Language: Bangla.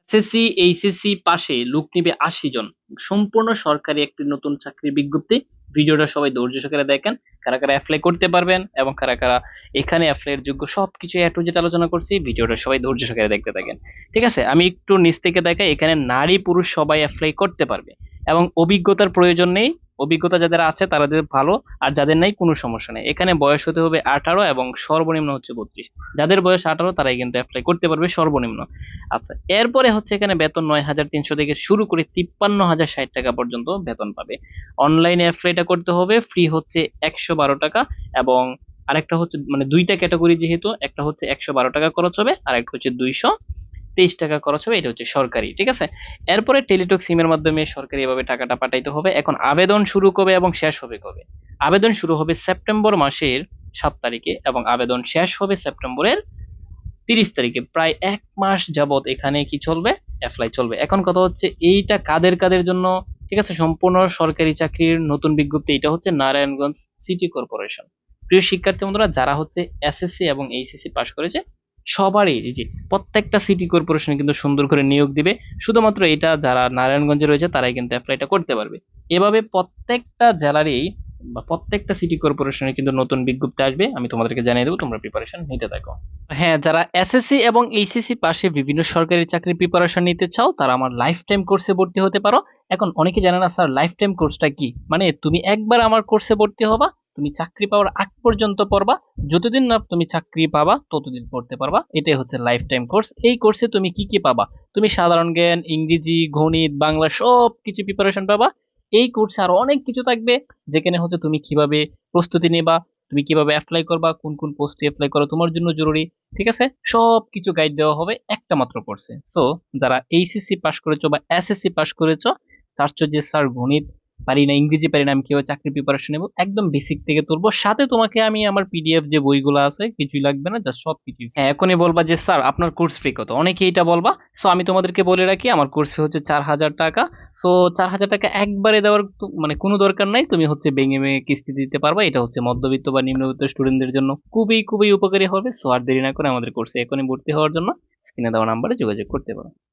এসএসসি এইচএসসি পাশে লোক নিবে ৮০ জন। সম্পূর্ণ সরকারি একটি নতুন চাকরির বিজ্ঞপ্তি। ভিডিওটা সবাই ধৈর্য সহকারে দেখেন। কারা কারা অ্যাপ্লাই করতে পারবেন এবং কারা কারা এখানে অ্যাপ্লাইয়ের যোগ্য সবকিছু এ টু জেড আলোচনা করছি। ভিডিওটা সবাই ধৈর্য সহকারে দেখতে থাকেন। ঠিক আছে, আমি একটু নিচ থেকে দেখাই। এখানে নারী পুরুষ সবাই অ্যাপ্লাই করতে পারবে এবং অভিজ্ঞতার প্রয়োজন নেই। অভিজ্ঞতা যাদের আছে তাদের ভালো, আর যাদের নাই কোনো সমস্যা নেই। এখানে বয়স হতে হবে 18 এবং সর্বনিম্ন হচ্ছে 32। যাদের বয়স 18 তারাই কিন্তু অ্যাপ্লাই করতে পারবে সর্বনিম্ন। আচ্ছা, এরপরে হচ্ছে এখানে বেতন ৯,৩০০ থেকে শুরু করে ৫৩,০৬০ টাকা পর্যন্ত বেতন পাবে। অনলাইনে অ্যাপ্লাইটা করতে হবে, ফ্রি হচ্ছে ১১২ টাকা। এবং আরেকটা হচ্ছে মানে দুইটা ক্যাটাগরি, যেহেতু একটা হচ্ছে ১১২ টাকা খরচ হবে আর একটা হচ্ছে ২২৩ টাকা খরচ হবে। এটা হচ্ছে সরকারি। ঠিক আছে, এরপরে টেলিটক সিমের মাধ্যমে সরকারি এভাবে টাকাটা পাঠাইতে হবে। এখন আবেদন শুরু কবে এবং শেষ হবে কবে? আবেদন শুরু হবে সেপ্টেম্বর মাসের ৭ তারিখে এবং আবেদন শেষ হবে সেপ্টেম্বরের 30 তারিখে। প্রায় ১ মাস যাবত এখানে কি চলবে? অ্যাপ্লাই চলবে। এখন কথা হচ্ছে এইটা কাদের কাদের জন্য? ঠিক আছে, সম্পূর্ণ সরকারি চাকরির নতুন বিজ্ঞপ্তি। এটা হচ্ছে নারায়ণগঞ্জ সিটি কর্পোরেশন। প্রিয় শিক্ষার্থী বন্ধুরা, যারা হচ্ছে এসএসসি এবং এইচএসসি পাশ করেছে সবারই এই যে প্রত্যেকটা সিটি কর্পোরেশনে কিন্তু সুন্দর করে নিয়োগ দিবে। শুধুমাত্র এটা যারা নারায়ণগঞ্জে রয়েছে তারাই কিন্তু অ্যাপ্লাইটা করতে পারবে। এভাবে প্রত্যেকটা জেলারই বা প্রত্যেকটা সিটি কর্পোরেশনে কিন্তু নতুন বিজ্ঞপ্তি আসবে। আমি তোমাদেরকে জানিয়ে দেবো, তোমরা প্রিপারেশন নিতে থাকো। হ্যাঁ, যারা এসএসসি এবং এইচএসসি পাশে বিভিন্ন সরকারি চাকরির প্রিপারেশন নিতে চাও তারা আমার লাইফ টাইম কোর্সে ভর্তি হতে পারো। এখন অনেকে জানে না স্যার লাইফ টাইম কোর্সটা কি। মানে তুমি একবার আমার কোর্সে ভর্তি হবা, তুমি চাকরি পাওয়ার আগ পর্যন্ত পড়বা। যতদিন না তুমি চাকরি পাবা ততদিন পড়তে পারবা। এটাই হচ্ছে লাইফ টাইম কোর্স। এই কোর্সে তুমি কি কি পাবা? তুমি সাধারণ জ্ঞান, ইংরেজি, গণিত, বাংলা সব কিছু প্রিপারেশন পাবা। এই কোর্সে আরো অনেক কিছু থাকবে, যেখানে হচ্ছে তুমি কিভাবে প্রস্তুতি নেবা, তুমি কিভাবে অ্যাপ্লাই করবা, কোন কোন পোস্টে অ্যাপ্লাই করা তোমার জন্য জরুরি। ঠিক আছে, সব কিছু গাইড দেওয়া হবে একটা মাত্র কোর্সে। সো যারা এইচএসসি পাস করেছো বা এসএসসি পাস করেছো, চাচ্ছ যে স্যার গণিত পারি না, ইংরেজি পারি না, আমি কিভাবে চাকরি প্রিপারেশন নেবো, একদম বেসিক থেকে তুলবো। সাথে তোমাকে আমি আমার পিডিএফ যে বইগুলো আছে কিছুই লাগবে না, জাস্ট সব কিছু। হ্যাঁ, এখনই বলবা যে স্যার আপনার কোর্স ফি কত, অনেকে এটা বলবা। সো আমি তোমাদেরকে বলে রাখি, আমার কোর্স ফি হচ্ছে ৪,০০০ টাকা। সো ৪,০০০ টাকা একবারে দেওয়ার মানে কোনো দরকার নাই, তুমি হচ্ছে ভেঙে ভেঙে কিস্তি দিতে পারবা। এটা হচ্ছে মধ্যবিত্ত বা নিম্নবিত্ত স্টুডেন্টদের জন্য খুবই খুবই উপকারী হবে। সো আর দেরি না করে আমাদের কোর্সে এখনই ভর্তি হওয়ার জন্য স্ক্রিনে দেওয়া নাম্বারে যোগাযোগ করতে পারো।